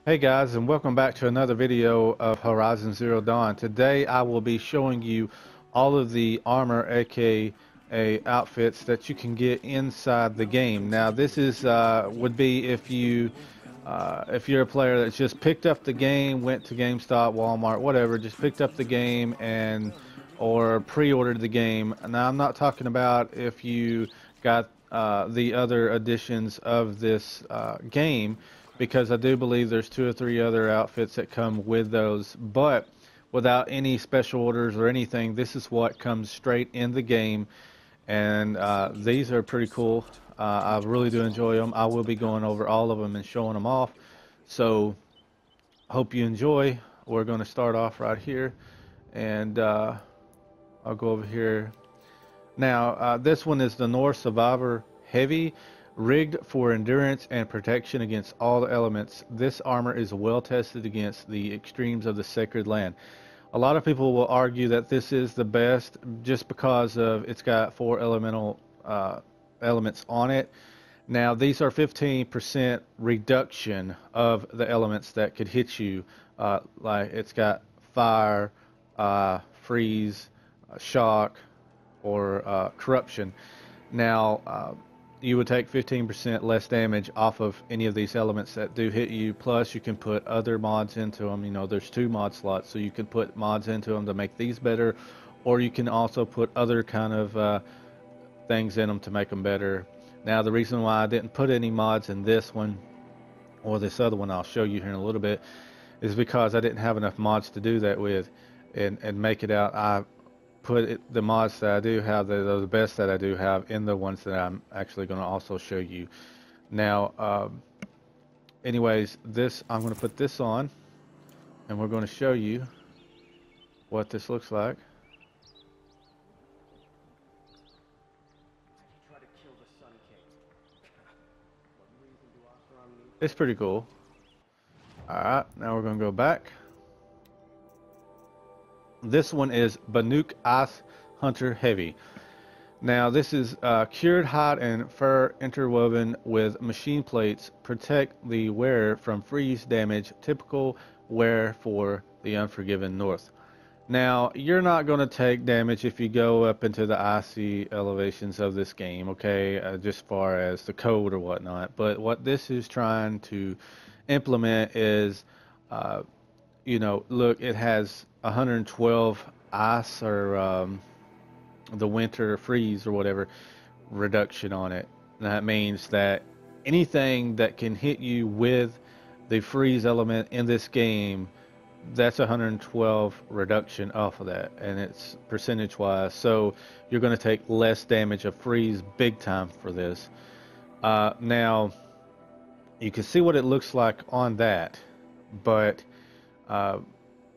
Hey guys, and welcome back to another video of Horizon Zero Dawn. Today I will be showing you all of the armor, aka outfits that you can get inside the game. Now this is would be if you're a player that's just picked up the game, went to GameStop, Walmart, whatever, just picked up the game and or pre-ordered the game. Now I'm not talking about if you got the other editions of this game, because I do believe there's two or three other outfits that come with those, but without any special orders or anything, this is what comes straight in the game, and these are pretty cool. I really do enjoy them. I will be going over all of them and showing them off, so hope you enjoy. We're going to start off right here, and I'll go over here. Now, this one is the Nora Survivor Heavy, rigged for endurance and protection against all the elements. This armor is well tested against the extremes of the Sacred Land. A lot of people will argue that this is the best just because of it's got four elemental elements on it. Now, these are 15% reduction of the elements that could hit you. Like it's got fire, freeze, shock, or corruption. Now, you would take 15% less damage off of any of these elements that do hit you. Plus, you can put other mods into them. You know, there's 2 mod slots, so you can put mods into them to make these better, or you can also put other kind of things in them to make them better. Now, the reason why I didn't put any mods in this one or this other one, I'll show you here in a little bit, is because I didn't have enough mods to do that with and make it out. I put the mods that I do have, the best that I do have, in the ones that I'm actually going to also show you. Now, anyways, I'm going to put this on, and we're going to show you what this looks like. It's pretty cool. Alright, now we're going to go back. This one is Nuke Ice Hunter Heavy. Now this is cured hide and fur interwoven with machine plates. Protect the wearer from freeze damage, typical wear for the Unforgiven North. Now, you're not going to take damage if you go up into the icy elevations of this game, okay, just far as the code or whatnot. But what this is trying to implement is, you know, look, it has 112 ice or the winter freeze or whatever reduction on it. And that means that anything that can hit you with the freeze element in this game, that's 112 reduction off of that, and it's percentage wise, so you're going to take less damage of freeze big time for this. Now you can see what it looks like on that, but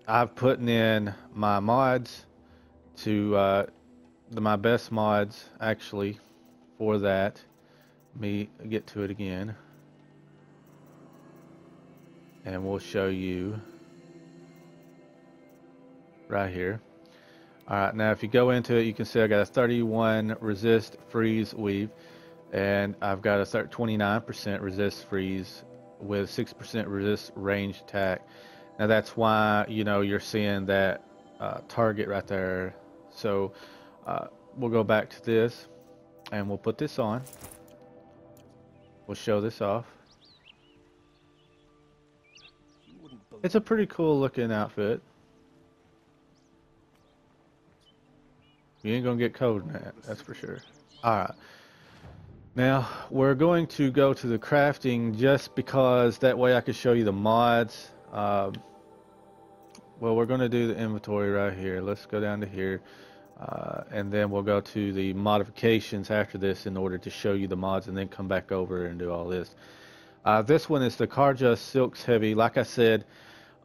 I've put in my mods to my best mods actually for that. Let me get to it again and we'll show you right here. Alright, now if you go into it, you can see I got a 31 resist freeze weave, and I've got a 29% resist freeze with 6% resist range attack. Now that's why, you know, you're seeing that target right there. So we'll go back to this and we'll put this on. We'll show this off. It's a pretty cool looking outfit. You ain't gonna get cold in that, that's for sure. Alright. Now, we're going to go to the crafting just because that way I can show you the mods. Well, we're going to do the inventory right here. Let's go down to here. And then we'll go to the modifications after this in order to show you the mods and then come back over and do all this. This one is the Just Silks Heavy. Like I said,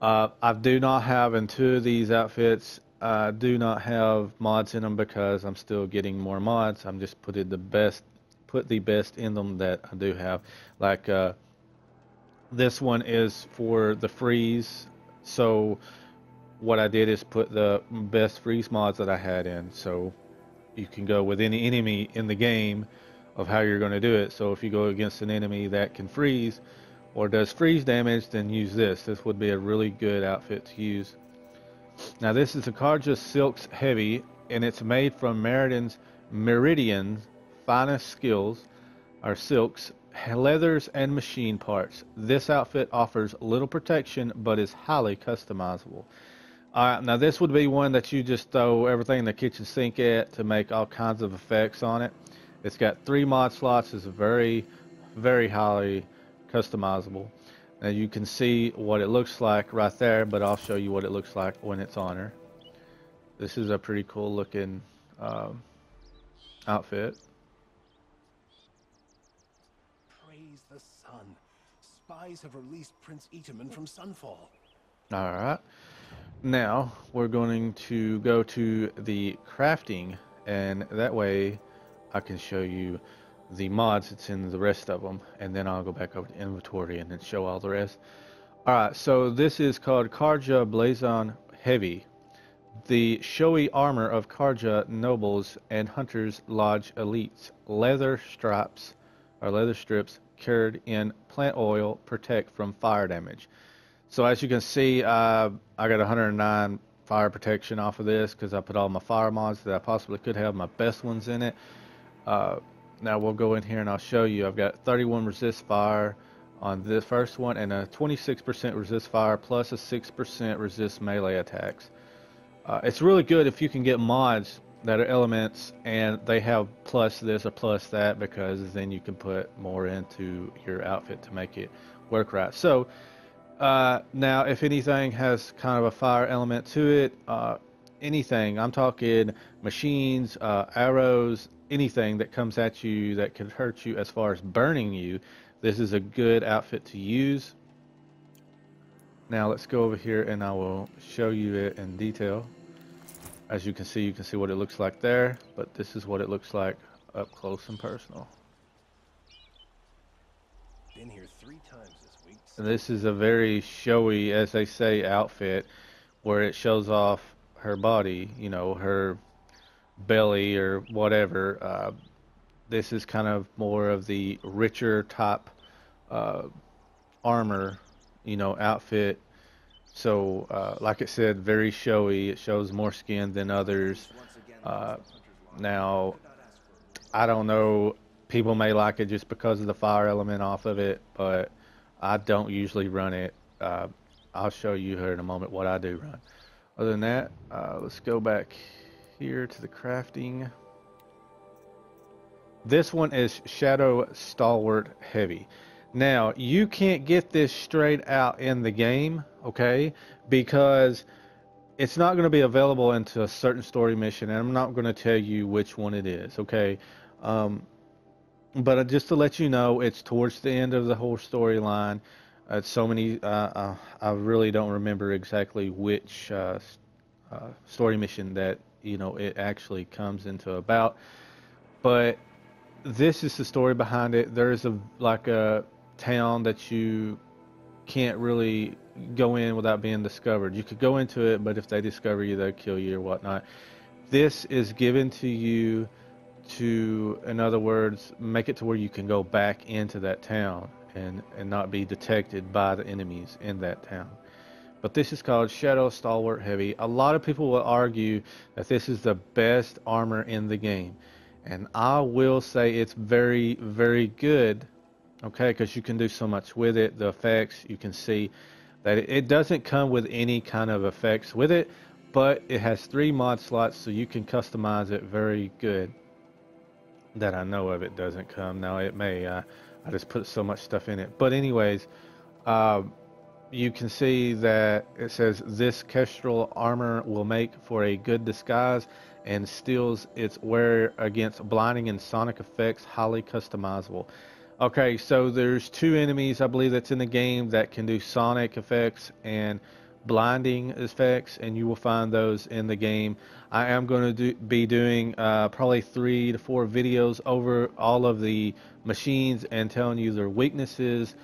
I do not have in 2 of these outfits. I do not have mods in them because I'm still getting more mods. I'm just put the best in them that I do have. Like this one is for the freeze. So what I did is put the best freeze mods that I had in. So you can go with any enemy in the game of how you're going to do it. So if you go against an enemy that can freeze, or does freeze damage, then use this. This would be a really good outfit to use. Now this is a Karja Silks Heavy, and it's made from Meridian's finest skills, or silks, leathers, and machine parts. This outfit offers little protection, but is highly customizable. Alright, now this would be one that you just throw everything in the kitchen sink at to make all kinds of effects on it. It's got 3 mod slots. It's very, very highly customizable. Now you can see what it looks like right there, but I'll show you what it looks like when it's on her. This is a pretty cool looking outfit. Praise the sun. Spies have released Prince Itaman from Sunfall. Alright. Now we're going to go to the crafting, and that way I can show you the mods that's in the rest of them, and then I'll go back over to inventory and then show all the rest. Alright, so this is called Karja Blazon Heavy, the showy armor of Karja nobles and hunters lodge elites. Leather strips cured in plant oil protect from fire damage. So as you can see, I got 109 fire protection off of this because I put all my fire mods that I possibly could have, my best ones in it. Now we'll go in here and I'll show you. I've got 31 resist fire on this first one, and a 26% resist fire plus a 6% resist melee attacks. It's really good if you can get mods that are elements and they have plus this or plus that, because then you can put more into your outfit to make it work right. So now if anything has kind of a fire element to it, anything, I'm talking machines, arrows, anything that comes at you that could hurt you as far as burning you, this is a good outfit to use. Now let's go over here and I will show you it in detail. As you can see what it looks like there, but this is what it looks like up close and personal. Been here 3 times this week. This is a very showy, as they say, outfit where it shows off her body, you know, her belly or whatever. This is kind of more of the richer type armor, you know, outfit. So like it said, very showy. It shows more skin than others. Now I don't know, people may like it just because of the fire element off of it, but I don't usually run it. I'll show you here in a moment what I do run. Other than that, let's go back here to the crafting. This one is Shadow Stalwart Heavy. Now you can't get this straight out in the game, okay, because it's not going to be available into a certain story mission, and I'm not going to tell you which one it is, okay. But just to let you know, it's towards the end of the whole storyline. So many, I really don't remember exactly which story mission that, you know, it actually comes into about, but this is the story behind it. There is like a town that you can't really go in without being discovered. You could go into it, but if they discover you, they'll kill you or whatnot. This is given to you to, in other words, make it to where you can go back into that town and not be detected by the enemies in that town. But this is called Shadow Stalwart Heavy. A lot of people will argue that this is the best armor in the game, and I will say it's very, very good, okay, because you can do so much with it. The effects, you can see that it doesn't come with any kind of effects with it, but it has 3 mod slots, so you can customize it very good. That I know of, it doesn't come. Now it may, I just put so much stuff in it. But anyways, you can see that it says this kestrel armor will make for a good disguise and steals its wearer against blinding and sonic effects, highly customizable. Okay, so there's 2 enemies I believe that's in the game that can do sonic effects and blinding effects, and you will find those in the game. I am going to be doing probably 3 to 4 videos over all of the machines and telling you their weaknesses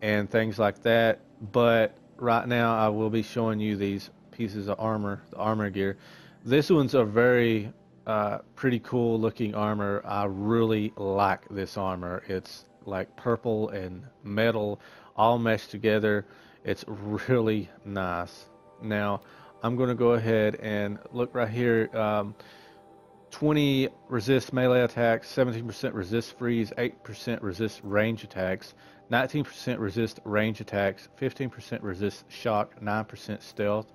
and things like that, but right now I will be showing you these pieces of armor, the armor gear. This one's a very pretty cool looking armor. I really like this armor. It's like purple and metal all meshed together. It's really nice. Now I'm going to go ahead and look right here. 20 resist melee attacks, 17% resist freeze, 8% resist range attacks, 19% resist range attacks, 15% resist shock, 9% stealth,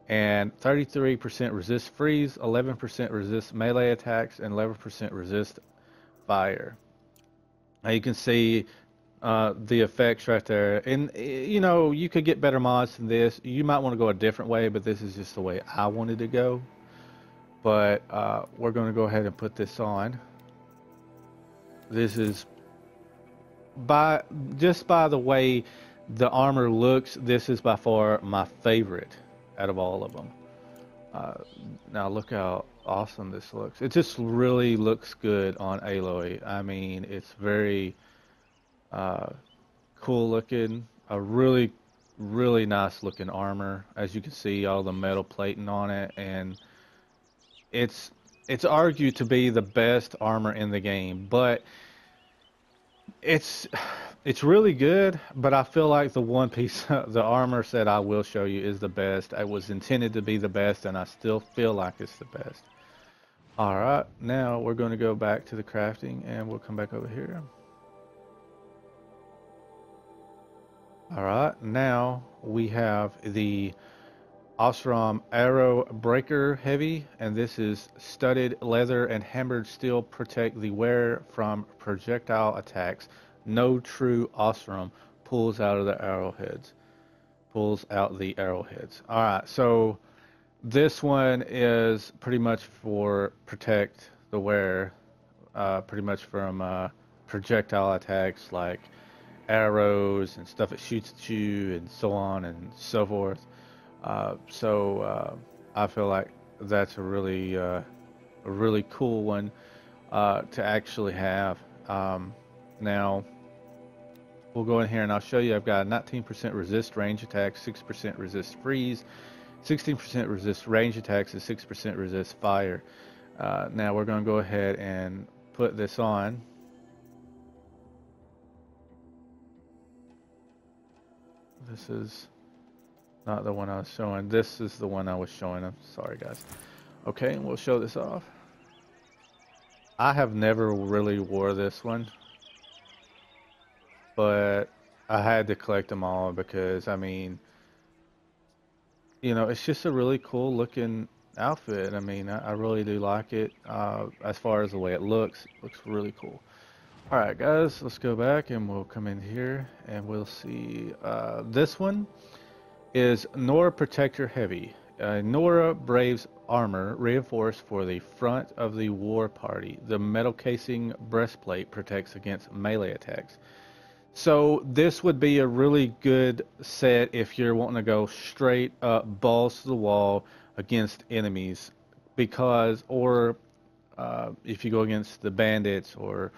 and 33% resist freeze, 11% resist melee attacks, and 11% resist fire. Now you can see the effects right there. And you know, you could get better mods than this. You might want to go a different way, but this is just the way I wanted to go. But we're going to go ahead and put this on. This is just by the way the armor looks, this is by far my favorite out of all of them. Now look how awesome this looks. It just really looks good on Aloy. I mean, it's very cool looking. A really nice looking armor. As you can see, all the metal plating on it, and it's argued to be the best armor in the game, but it's really good. But I feel like the one piece, the armor set I will show you, is the best. It was intended to be the best, and I still feel like it's the best. Alright, now we're going to go back to the crafting, and we'll come back over here. Alright, now we have the Osram Arrowbreaker Heavy, and this is studded leather and hammered steel protect the wearer from projectile attacks. No true Osram pulls out the arrowheads. Alright, so this one is pretty much for protect the wearer, pretty much from projectile attacks like arrows and stuff that shoots at you and so on and so forth. I feel like that's a really cool one to actually have. Now we'll go in here and I'll show you. I've got 19% resist range attacks, 6% resist freeze, 16% resist range attacks, and 6% resist fire. Now we're going to go ahead and put this on. This is not the one I was showing. This is the one I was showing. I'm sorry, guys. Okay, and we'll show this off. I have never really wore this one, but I had to collect them all because, I mean, you know, it's just a really cool looking outfit. I mean, I really do like it. As far as the way it looks really cool. Alright guys, let's go back and we'll come in here and we'll see. This one is Nora Protector Heavy. Nora Braves armor reinforced for the front of the war party. The metal casing breastplate protects against melee attacks. So this would be a really good set if you're wanting to go straight up balls to the wall against enemies, because if you go against the bandits or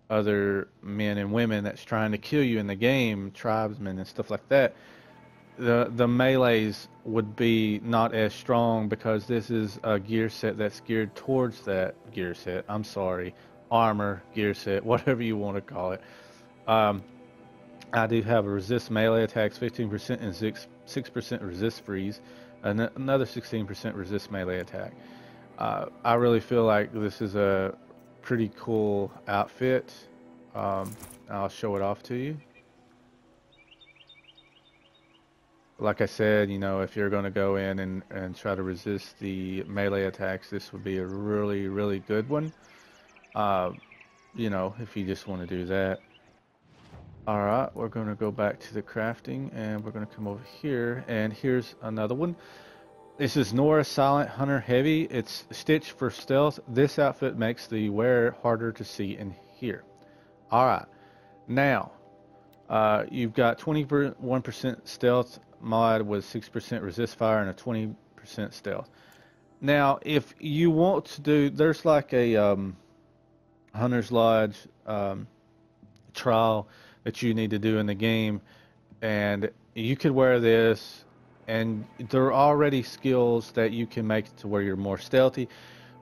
other men and women that's trying to kill you in the game, tribesmen and stuff like that, the melees would be not as strong, because this is a gear set that's geared towards that gear set. I'm sorry, armor, gear set, whatever you want to call it. I do have a resist melee attacks 15% and 6% resist freeze, and another 16% resist melee attack. I really feel like this is a pretty cool outfit. I'll show it off to you. Like I said, you know, if you're going to go in and try to resist the melee attacks, this would be a really good one. You know, if you just want to do that. Alright, we're going to go back to the crafting and we're going to come over here, and here's another one. This is Nora Silent Hunter Heavy. It's stitched for stealth. This outfit makes the wearer harder to see and hear. Alright, now you've got 21% stealth mod with 6% resist fire and a 20% stealth. Now if you want to do, there's like a Hunter's Lodge trial that you need to do in the game, and you could wear this, and there are already skills that you can make to where you're more stealthy.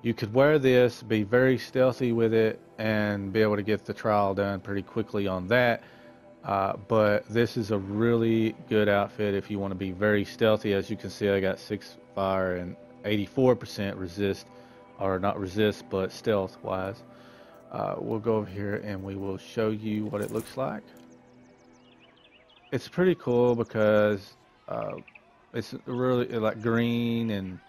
You could wear this, be very stealthy with it, and be able to get the trial done pretty quickly on that. But this is a really good outfit if you want to be very stealthy. As you can see, I got 6 fire and 84% resist, or not resist, but stealth wise. We'll go over here and we will show you what it looks like. It's pretty cool because it's really like green and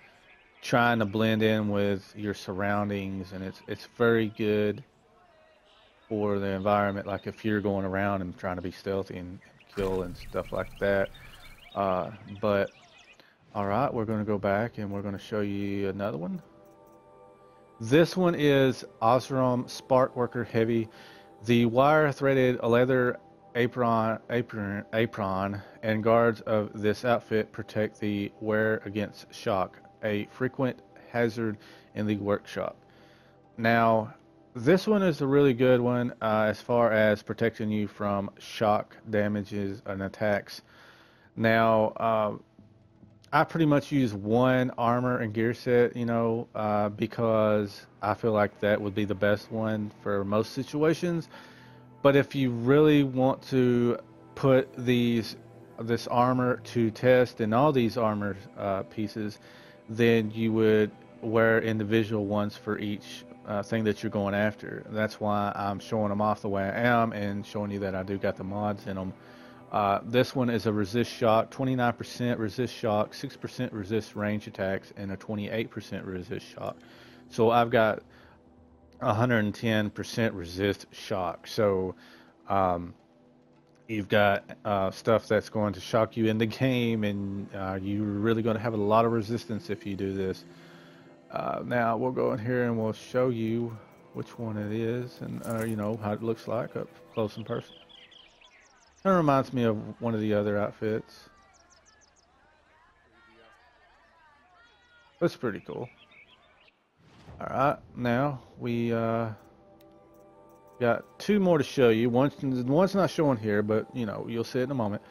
trying to blend in with your surroundings, and it's very good for the environment. Like if you're going around and trying to be stealthy and kill and stuff like that. But all right, we're going to go back and we're going to show you another one. This one is Osram Sparkworker Heavy. The wire-threaded leather apron and guards of this outfit protect the wearer against shock, a frequent hazard in the workshop. Now, this one is a really good one as far as protecting you from shock damages and attacks. Now, I pretty much use one armor and gear set, because I feel like that would be the best one for most situations. But if you really want to put this armor to test in all these armor pieces, then you would wear individual ones for each thing that you're going after. That's why I'm showing them off the way I am and showing you that I do got the mods in them. This one is a resist shock, 29% resist shock, 6% resist range attacks, and a 28% resist shock. So I've got 110% resist shock. So you've got stuff that's going to shock you in the game, and you're really going to have a lot of resistance if you do this. Now we'll go in here and we'll show you which one it is, and how it looks like up close and personal. That reminds me of one of the other outfits. That's pretty cool. Alright, now we got two more to show you. One's not showing here, but you'll see it in a moment.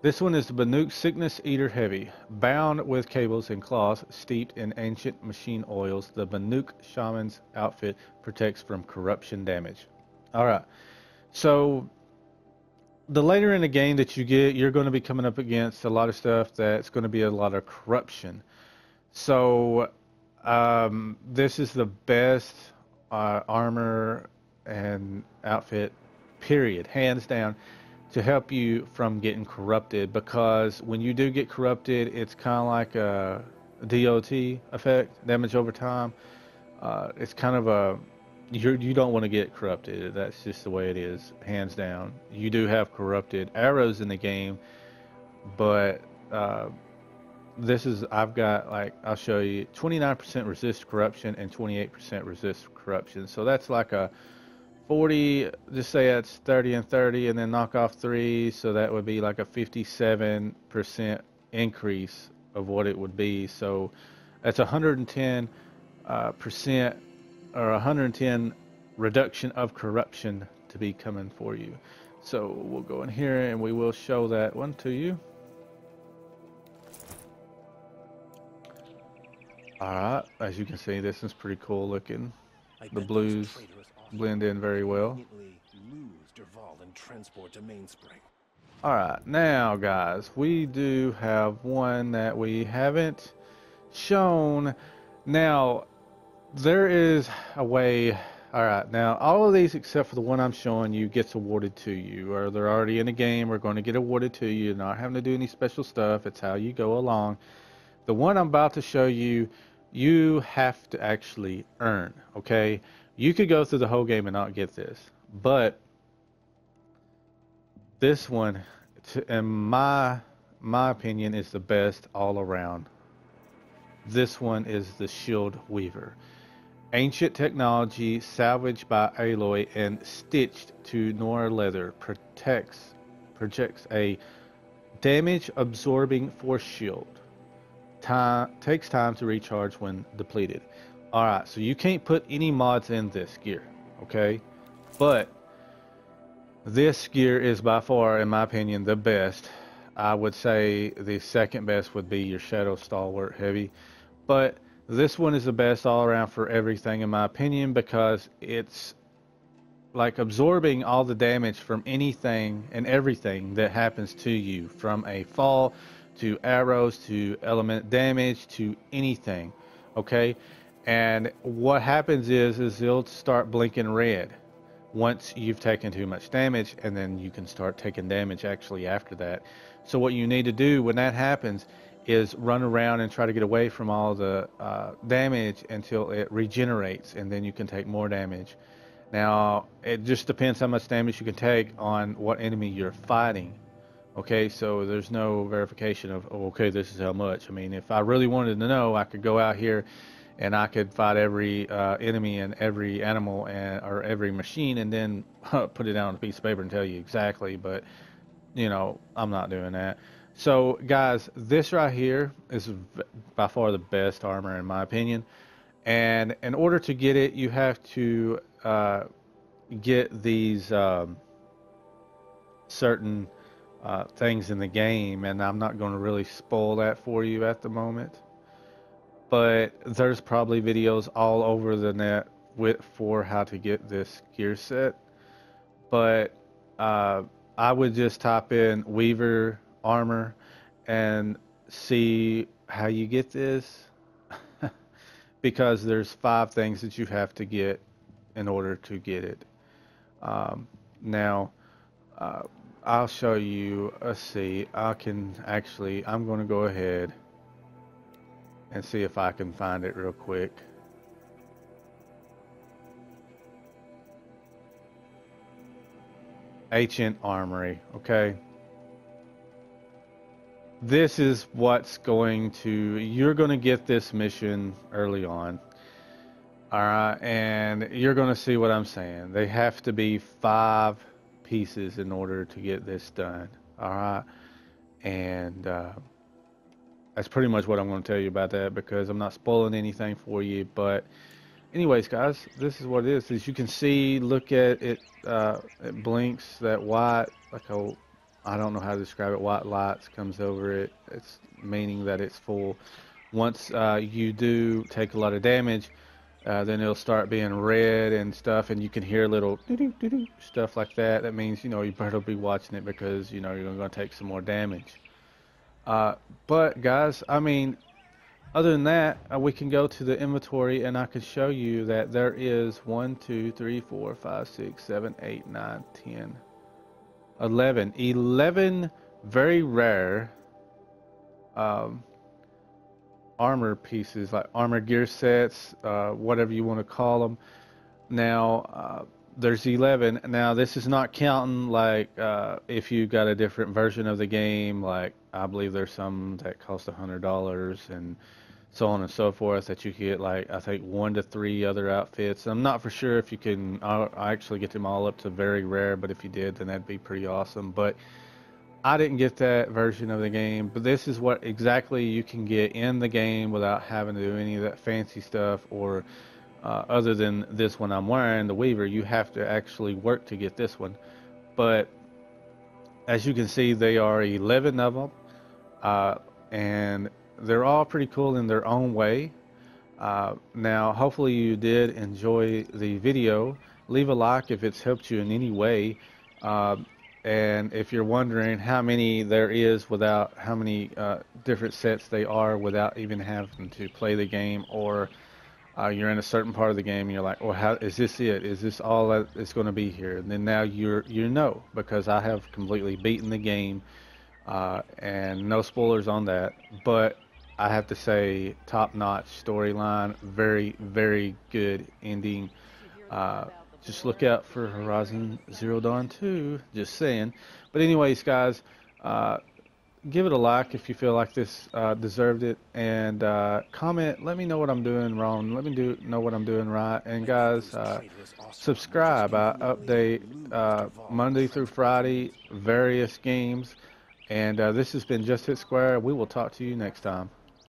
This one is the Nuke Sickness Eater Heavy. Bound with cables and cloth steeped in ancient machine oils, the Nuke Shaman's outfit protects from corruption damage. Alright, so the later in the game that you get, you're going to be coming up against a lot of stuff that's going to be a lot of corruption. So this is the best armor and outfit, period, hands down, to help you from getting corrupted. Because when you do get corrupted, it's kind of like a DOT effect, damage over time. It's kind of a you don't want to get corrupted. That's just the way it is, hands down. You do have corrupted arrows in the game, but I've got, like, I'll show you, 29% resist corruption and 28% resist corruption. So that's like a 40, just say that's 30 and 30, and then knock off 3, so that would be like a 57% increase of what it would be. So that's 110% or 110 reduction of corruption to be coming for you. So we'll go in here and we will show that one to you. Alright, as you can see, this is pretty cool looking. The blues blend in very well. Alright, now guys, we do have one that we haven't shown. Now, there is a way. Alright, now all of these except for the one I'm showing you gets awarded to you, or they're already in the game, are going to get awarded to you. You're not having to do any special stuff. It's how you go along. The one I'm about to show you, you have to actually earn, okay? You could go through the whole game and not get this, but this one, in my opinion, is the best all around. This one is the Shield Weaver. Ancient technology salvaged by Aloy and stitched to Nora leather, projects a damage-absorbing force shield. Takes time to recharge when depleted. Alright, so you can't put any mods in this gear, okay? But this gear is by far, in my opinion, the best. I would say the second best would be your Shadow Stalwart Heavy. But this one is the best all around for everything, in my opinion, because it's like absorbing all the damage from anything and everything that happens to you, from a fall to arrows to element damage to anything. Okay, and what happens is it'll start blinking red once you've taken too much damage, and then you can start taking damage actually after that. So what you need to do when that happens is run around and try to get away from all the damage until it regenerates, and then you can take more damage. Now, it just depends how much damage you can take on what enemy you're fighting. Okay, so there's no verification of, oh, okay, this is how much. I mean, if I really wanted to know, I could go out here and I could fight every enemy and every animal or every machine, and then put it down on a piece of paper and tell you exactly. But, you know, I'm not doing that. So, guys, this right here is by far the best armor in my opinion. And in order to get it, you have to get these certain things in the game, and I'm not going to really spoil that for you at the moment. But there's probably videos all over the net for how to get this gear set. But I would just type in Weaver armor and see how you get this. Because there's 5 things that you have to get in order to get it. Now, I'll show you. Let's see. I'm going to go ahead and see if I can find it real quick. Ancient Armory, okay? This is what's you're going to get this mission early on. Alright, and you're going to see what I'm saying. They have to be 5 pieces in order to get this done. Alright, and that's pretty much what I'm going to tell you about that, because I'm not spoiling anything for you. But anyways, guys, this is what it is. As you can see, look at it, it blinks that white, like a, I don't know how to describe it, white lights comes over it. It's meaning that it's full. Once you do take a lot of damage, then it'll start being red and stuff, and you can hear little doo-doo, stuff like that. That means, you know, you better be watching it, because, you know, you're going to take some more damage. But guys, I mean, other than that, we can go to the inventory, and I can show you that there is 1, 2, 3, 4, 5, 6, 7, 8, 9, 10, 11 very rare armor pieces, like armor gear sets, whatever you want to call them. Now, there's 11. Now, this is not counting, like, if you got a different version of the game, like, I believe there's some that cost $100 and so on and so forth, that you get, like, I think 1 to 3 other outfits. I'm not for sure if you can actually get them all up to very rare, but if you did, then that'd be pretty awesome. But I didn't get that version of the game, but this is what exactly you can get in the game without having to do any of that fancy stuff, or other than this one I'm wearing, the Weaver. You have to actually work to get this one. But as you can see, they are 11 of them, and they're all pretty cool in their own way. Now, hopefully you did enjoy the video. Leave a like if it's helped you in any way. And if you're wondering how many there is without, how many different sets they are without even having to play the game, or you're in a certain part of the game and you're like, well, how is this it? Is this all that is going to be here? And then now you know, because I have completely beaten the game, and no spoilers on that. But I have to say, top-notch storyline, very, very good ending. Just look out for Horizon Zero Dawn 2, just saying. But anyways, guys, give it a like if you feel like this deserved it, and comment, let me know what I'm doing wrong, let me know what I'm doing right. And guys, subscribe. I update Monday through Friday, various games. And this has been JustHitSquare. We will talk to you next time.